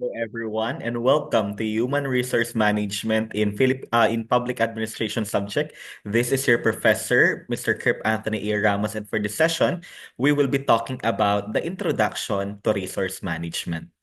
Hello everyone and welcome to Human Resource Management in Public Administration subject. This is your professor, Mr. Kirk Anthony A. Ramos, and for this session, we will be talking about the introduction to resource management.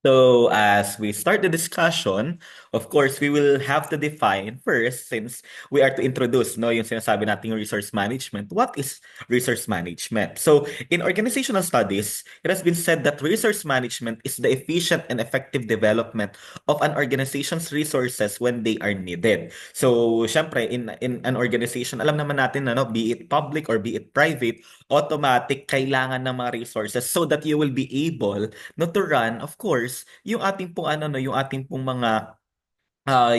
So as we start the discussion, of course, we will have to define first, since we are to introduce yung sinasabi nating resource management. What is resource management? So in organizational studies, it has been said that resource management is the efficient and effective development of an organization's resources when they are needed. So syempre, in an organization, alam naman natin na, be it public or be it private, automatic kailangan ng mga resources so that you will be able to run, of course, yung ating pong ano no, yung ating pong mga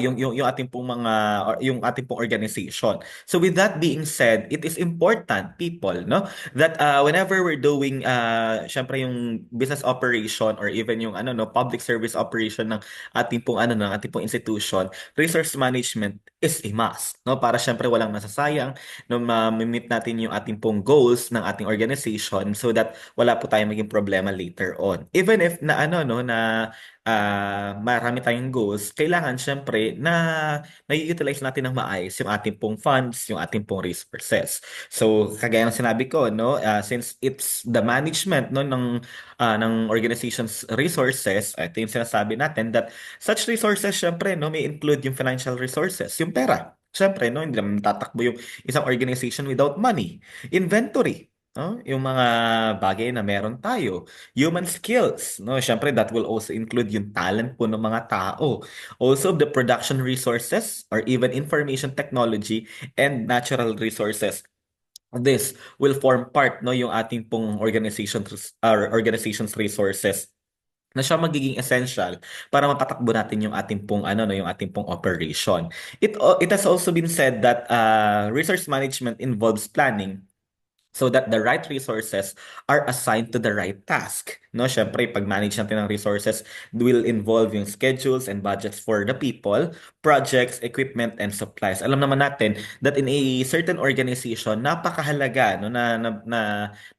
yung ating pong mga or yung ating pong organization. So with that being said, it is important people that whenever we're doing syempre yung business operation or even yung public service operation ng ating pong ng ating pong institution, resource management is a must, para syempre walang nasasayang ma-meet natin yung ating pong goals ng ating organization so that wala po tayong maging problema later on. Even if na marami tayong goals, kailangan syempre na na-utilize natin ng maayos yung ating pong funds, yung ating pong resources. So, kagaya ng sinabi ko, since it's the management ng organization's resources, ito yung sinasabi natin that such resources syempre may include yung financial resources, yung pera. Syempre, hindi naman tatakbo yung isang organization without money. Inventory, yung mga bagay na meron tayo. Human skills, syempre that will also include yung talent po ng mga tao. Also the production resources or even information technology and natural resources. This will form part yung ating pong organization's resources na siya magiging essential para mapatakbo natin yung ating pong yung ating pong operation. It has also been said that resource management involves planning so that the right resources are assigned to the right task. Syempre, pag-manage natin ng resources will involve yung schedules and budgets for the people, projects, equipment, and supplies. Alam naman natin that in a certain organization, napakahalaga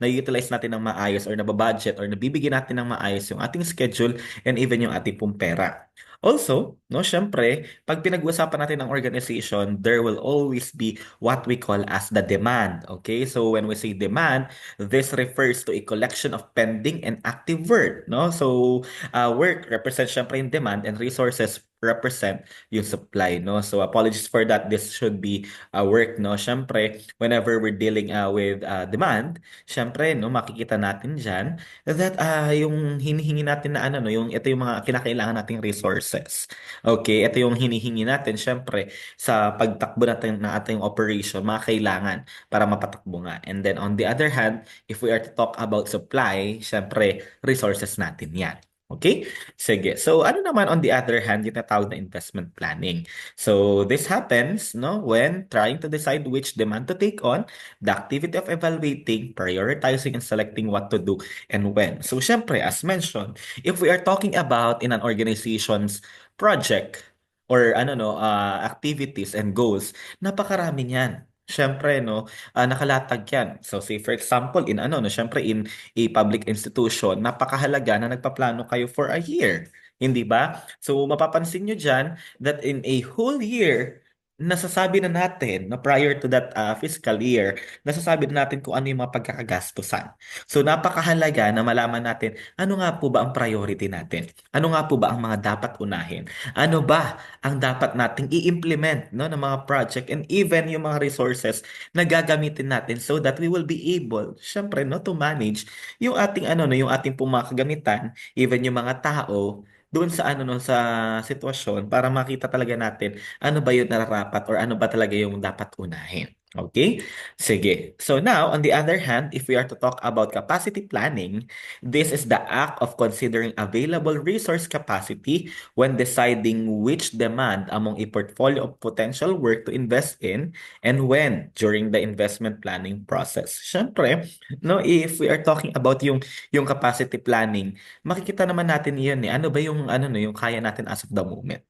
na-utilize natin ng maayos or nababudget or nabibigyan natin ng maayos yung ating schedule and even yung ating pong pera. Also, syempre, pag pinag-uusapan natin ng organization, there will always be what we call as the demand. Okay? So when we say demand, this refers to a collection of pending and active work. So work represents syempre yung demand and resources represent yung supply. So apologies for that. This should be work. Syempre, whenever we're dealing with demand, syempre, makikita natin dyan that yung hinihingi natin na yung ito yung mga kinakailangan nating resources. Okay, ito yung hinihingi natin syempre sa pagtakbo natin ng ating operation, mga kailangan para mapatakbo nga. And then on the other hand, if we are to talk about supply, syempre resources natin 'yan. Okay? Sige. So ano naman on the other hand, yung tinatawag na investment planning. So this happens when trying to decide which demand to take on, the activity of evaluating, prioritizing, and selecting what to do and when. So syempre, as mentioned, if we are talking about in an organization's project or activities and goals, napakarami niyan. Syempre nakalatag 'yan. So say for example in syempre in a public institution, napakahalaga na nagpaplano kayo for a year. Hindi ba? So mapapansin nyo dyan that in a whole year, nasasabi na natin na prior to that fiscal year, nasasabi na natin kung ano yung mga pagkakagastusan. So napakahalaga na malaman natin ano nga po ba ang priority natin? Ano nga po ba ang mga dapat unahin? Ano ba ang dapat nating i-implement ng mga project and even yung mga resources na gagamitin natin so that we will be able, syempre, to manage yung ating yung ating pong mga kagamitan, even yung mga tao doon sa sa sitwasyon para makita talaga natin ano ba yung nararapat or ano ba talaga yung dapat unahin. Okay? Sige. So now, on the other hand, if we are to talk about capacity planning, this is the act of considering available resource capacity when deciding which demand among a portfolio of potential work to invest in and when during the investment planning process. Siyempre, if we are talking about yung capacity planning, makikita naman natin 'yun eh. Ano ba yung yung kaya natin as of the moment?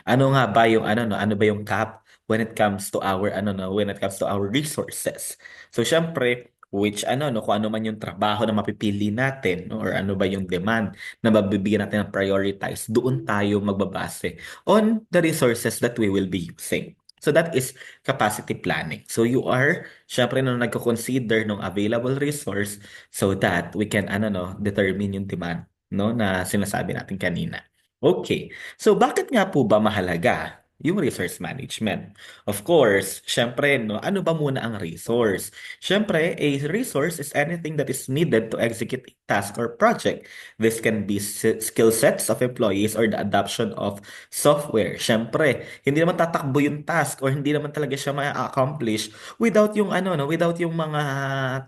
Ano nga ba yung ano ba yung cap when it comes to our when it comes to our resources. So syempre, which ano no, kung ano man yung trabaho na mapipili natin, no, or ano ba yung demand na mabibigyan natin ng prioritize, doon tayo magbabase on the resources that we will be using. So that is capacity planning. So you are syempre no nagko-consider ng available resource so that we can ano no determine yung demand no na sinasabi natin kanina. Okay. So bakit nga po ba mahalaga yung resource management? Of course, syempre no, ano ba muna ang resource? Syempre, a resource is anything that is needed to execute a task or project. This can be skill sets of employees or the adoption of software. Syempre, hindi naman tatakbo yung task or hindi naman talaga siya ma-accomplish without yung ano no, without yung mga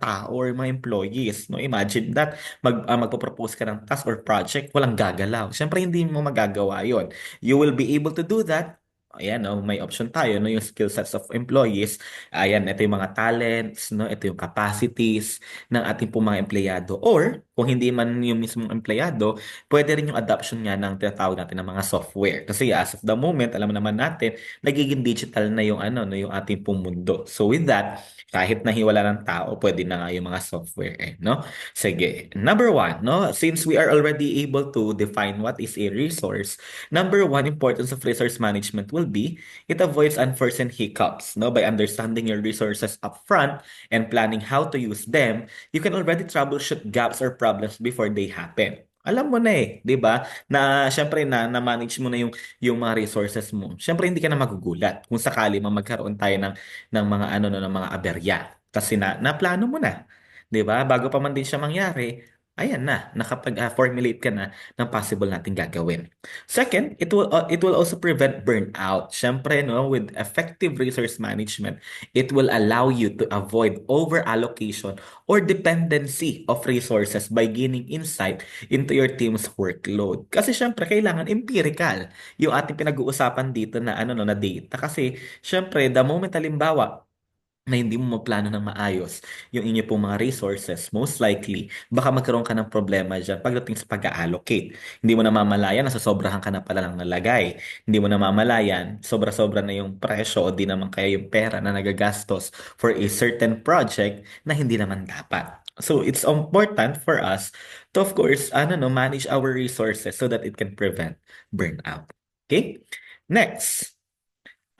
tao or mga employees, no. Imagine that magpo-propose ka ng task or project, walang gagalaw. Syempre, hindi mo magagawa 'yon. You will be able to do that. Ayan, no, may option tayo, no, yung skill sets of employees. Ayan, ito yung mga talents, no, ito yung capacities ng ating pong mga empleyado. Or, kung hindi man yung mismong empleyado, pwede rin yung adoption niya ng tinatawag natin ng mga software. Kasi as of the moment, alam naman natin, nagiging digital na yung ano, no, yung ating pong mundo. So with that, kahit nahiwala ng tao, pwede na nga yung mga software, no? Sige. Number one, no, since we are already able to define what is a resource, number one importance of resource management will be it avoids unforeseen hiccups. No, by understanding your resources upfront and planning how to use them, you can already troubleshoot gaps or problems before they happen. Alam mo na eh, 'di ba? Na syempre na-manage mo na yung mga resources mo. Syempre hindi ka na magugulat kung sakali man magkaroon tayo ng mga ano no, ng mga aberya kasi naplano mo na. 'Di ba? Bago pa man din siya mangyari, ayan na, nakapag-formulate ka na ng possible nating gagawin. Second, it will also prevent burnout. Syempre, no, with effective resource management, it will allow you to avoid over-allocation or dependency of resources by gaining insight into your team's workload. Kasi syempre, kailangan empirical yung ating pinag-uusapan dito na ano no na data. Kasi syempre, the moment halimbawa na hindi mo maplano ng maayos yung inyo pong mga resources, most likely, baka magkaroon ka ng problema dyan pagdating sa pag-allocate. Hindi mo namamalayan, nasasobrahan ka na pala ng nalagay. Hindi mo namamalayan, sobra-sobra na yung presyo o di naman kaya yung pera na nagagastos for a certain project na hindi naman dapat. So, it's important for us to, of course, ano no, manage our resources so that it can prevent burnout. Okay? Next.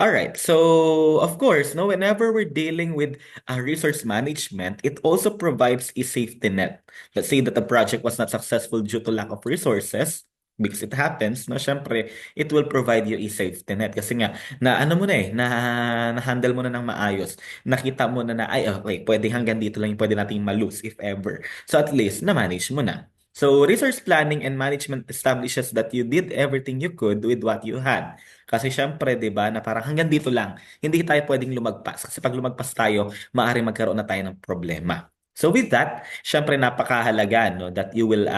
All right. So, of course, no, whenever we're dealing with resource management, it also provides a safety net. Let's say that the project was not successful due to lack of resources, because it happens, no, syempre, it will provide you a safety net. Kasi nga, na ano mo na eh, na-handle mo na ng maayos. Nakita mo na ay, okay, pwede hanggang dito lang yung pwede nating malose if ever. So, at least, na-manage mo na. So, resource planning and management establishes that you did everything you could with what you had. Kasi syempre, 'di ba, na parang hanggang dito lang, hindi tayo pwedeng lumagpas. Kasi pag lumagpas tayo, maaaring magkaroon na tayo ng problema. So with that, syempre napakahalaga no that you will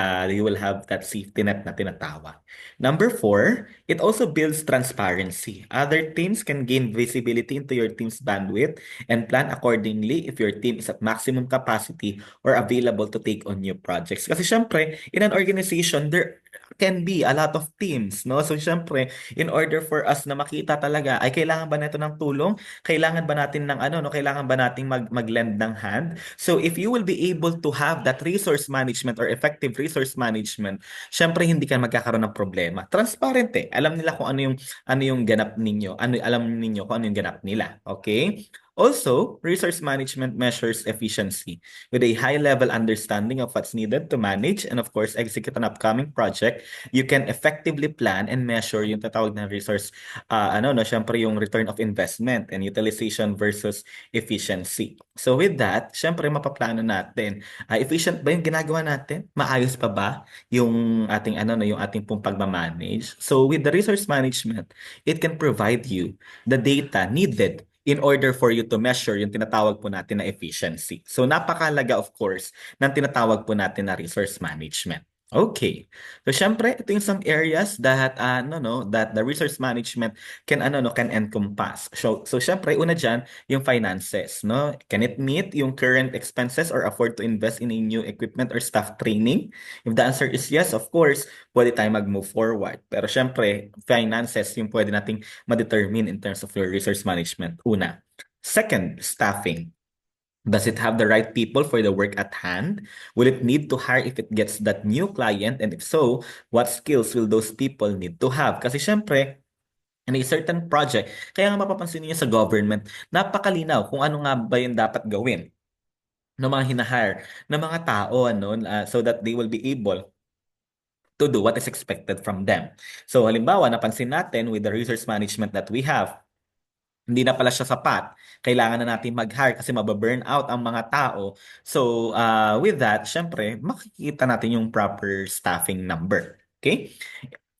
have that safety net na tinatawag. Number four, it also builds transparency. Other teams can gain visibility into your team's bandwidth and plan accordingly if your team is at maximum capacity or available to take on new projects. Kasi syempre, in an organization, there can be a lot of teams, no? So syempre, in order for us na makita talaga, ay kailangan ba natin ng tulong? Kailangan ba natin ng ano, no? Kailangan ba nating mag-lend ng hand? So if you will be able to have that resource management or effective resource management, syempre hindi ka magkakaroon ng problema. Transparent eh. Alam nila kung ano yung ganap ninyo. Alam ninyo kung ano yung ganap nila. Okay? Also, resource management measures efficiency with a high-level understanding of what's needed to manage and of course execute an upcoming project. You can effectively plan and measure yung tatawag na resource, ano no, syempre yung return of investment and utilization versus efficiency. So with that, syempre mapaplano natin, efficient ba yung ginagawa natin? Maayos pa ba yung ating ano no, yung ating pong pagmamanage? So with the resource management, it can provide you the data needed in order for you to measure yung tinatawag po natin na efficiency. So napakalaga of course ng tinatawag po natin na resource management. Okay. So syempre, ito yung some areas that no no that the resource management can encompass. So syempre una diyan yung finances, no? Can it meet yung current expenses or afford to invest in a new equipment or staff training? If the answer is yes, of course, pwede tayong mag-move forward. Pero syempre, finances yung pwede nating ma-determine in terms of your resource management. Una. Second, staffing. Does it have the right people for the work at hand? Will it need to hire if it gets that new client? And if so, what skills will those people need to have? Kasi syempre, in a certain project, kaya nga mapapansin niyo sa government, napakalinaw kung ano nga ba yung dapat gawin ng mga hinahire ng mga tao ano so that they will be able to do what is expected from them. So halimbawa, napansin natin with the resource management that we have, hindi na pala siya sapat. Kailangan na natin mag-hire kasi mababurn out ang mga tao. So, with that, syempre, makikita natin yung proper staffing number. Okay?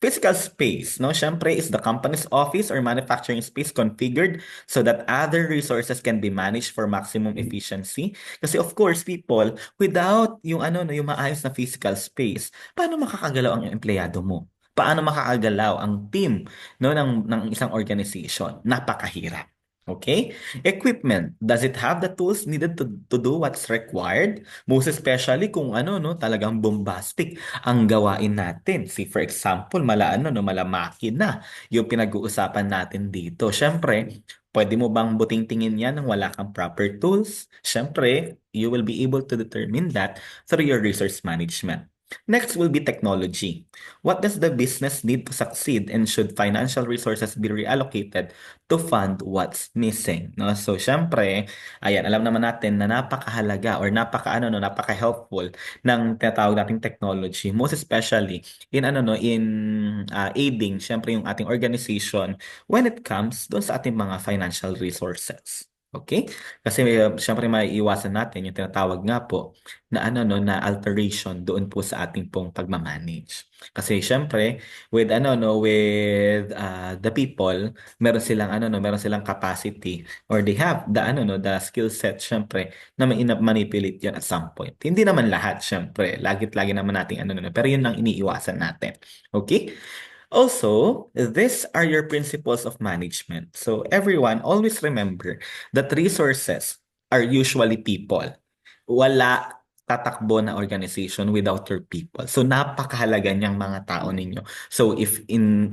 Physical space, no? Syempre, is the company's office or manufacturing space configured so that other resources can be managed for maximum efficiency? Kasi of course, people, without yung ano, no, yung maayos na physical space, paano makakagalaw ang empleyado mo? Paano makakagalaw ang team, no, ng isang organization? Napakahirap. Okay? Equipment. Does it have the tools needed to do what's required? Most especially kung ano, no, talagang bombastic ang gawain natin. See, for example, mala ano, no, mala makina, yung pinag-uusapan natin dito. Syempre, pwede mo bang buting-tingin yan nang wala kang proper tools? Syempre, you will be able to determine that through your resource management. Next will be technology. What does the business need to succeed and should financial resources be reallocated to fund what's missing? No? So, syempre, ayan, alam naman natin na napakahalaga or napaka-ano no, napaka-helpful ng tinatawag nating technology, most especially in ano no, in aiding syempre yung ating organization when it comes doon sa ating mga financial resources. Okay? Kasi syempre maiiwasan natin yung tinatawag nga po na ano no na alteration doon po sa ating pong pagmamanage. Kasi syempre with ano no with the people, meron silang capacity or they have the ano no the skill set syempre na manipulate yan at some point. Hindi naman lahat syempre, lagi naman nating ano no pero yun ang iniiwasan natin. Okay? Also, these are your principles of management. So everyone, always remember that resources are usually people. Wala tatakbo na organization without your people. So napakahalaga niyang mga tao ninyo. So if in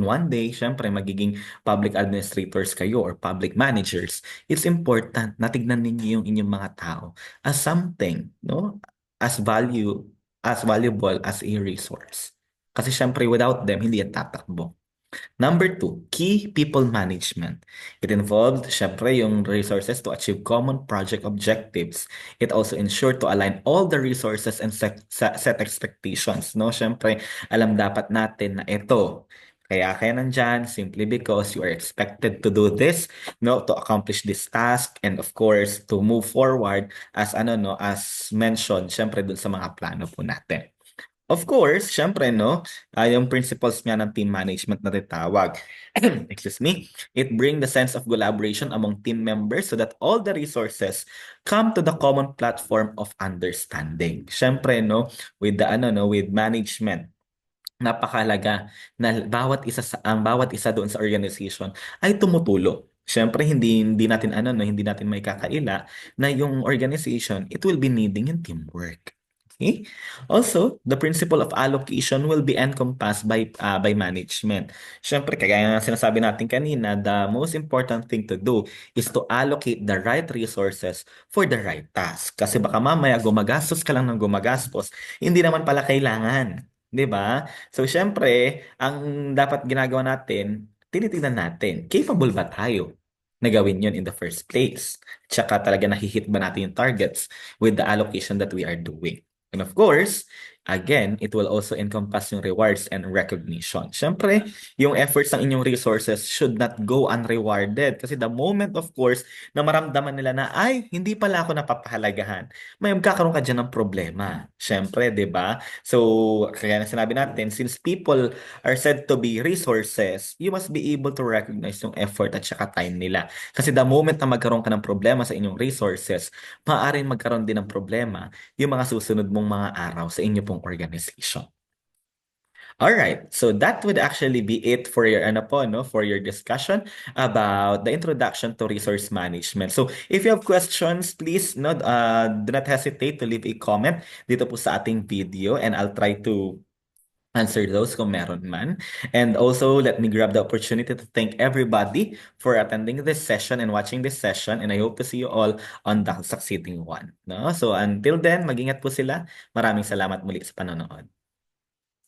one day, syempre magiging public administrators kayo or public managers, it's important na tignan ninyo yung inyong mga tao as something, no? As valuable as a resource. Kasi syempre without them, hindi yan tatakbo. Number two, key people management. It involved, syempre, yung resources to achieve common project objectives. It also ensured to align all the resources and set expectations. No? Syempre, alam dapat natin na ito. Kaya nandyan simply because you are expected to do this, no, to accomplish this task and of course to move forward as ano no, as mentioned, syempre dun sa mga plano po natin. Of course, syempre, no, yung principles nga ng team management na tinatawag. Excuse me. It bring the sense of collaboration among team members so that all the resources come to the common platform of understanding. Syempre, no, with the ano no, with management, napakalaga na bawat isa doon sa organization ay tumutulong. Siyempre hindi natin ano no, hindi natin may kakaila na yung organization it will be needing yung teamwork. Okay? Also, the principle of allocation will be encompassed by management. Siyempre, kagaya nga sinasabi natin kanina, the most important thing to do is to allocate the right resources for the right task. Kasi baka mamaya gumagastos ka lang ng gumagastos, hindi naman pala kailangan. 'Di ba? So, syempre, ang dapat ginagawa natin, tinitingnan natin, capable ba tayo na gawin yun in the first place? Tsaka talaga nahihit ba natin yung targets with the allocation that we are doing? And of course, again, it will also encompass yung rewards and recognition. Syempre, yung efforts ng inyong resources should not go unrewarded. Kasi the moment, of course, na maramdaman nila na, ay, hindi pala ako napapahalagahan, may magkakaroon ka dyan ng problema. Syempre, di ba? So, kaya na sinabi natin, since people are said to be resources, you must be able to recognize yung effort at saka time nila. Kasi the moment na magkaroon ka ng problema sa inyong resources, maaaring magkaroon din ng problema yung mga susunod mong mga araw sa inyo pong organization. All right, so that would actually be it for your ano po, no, for your discussion about the introduction to resource management. So, if you have questions, please do not hesitate to leave a comment dito po sa ating video and I'll try to answer those kung meron man. And also, let me grab the opportunity to thank everybody for attending this session and watching this session. And I hope to see you all on the succeeding one. No? So until then, mag-ingat po sila. Maraming salamat muli sa panonood.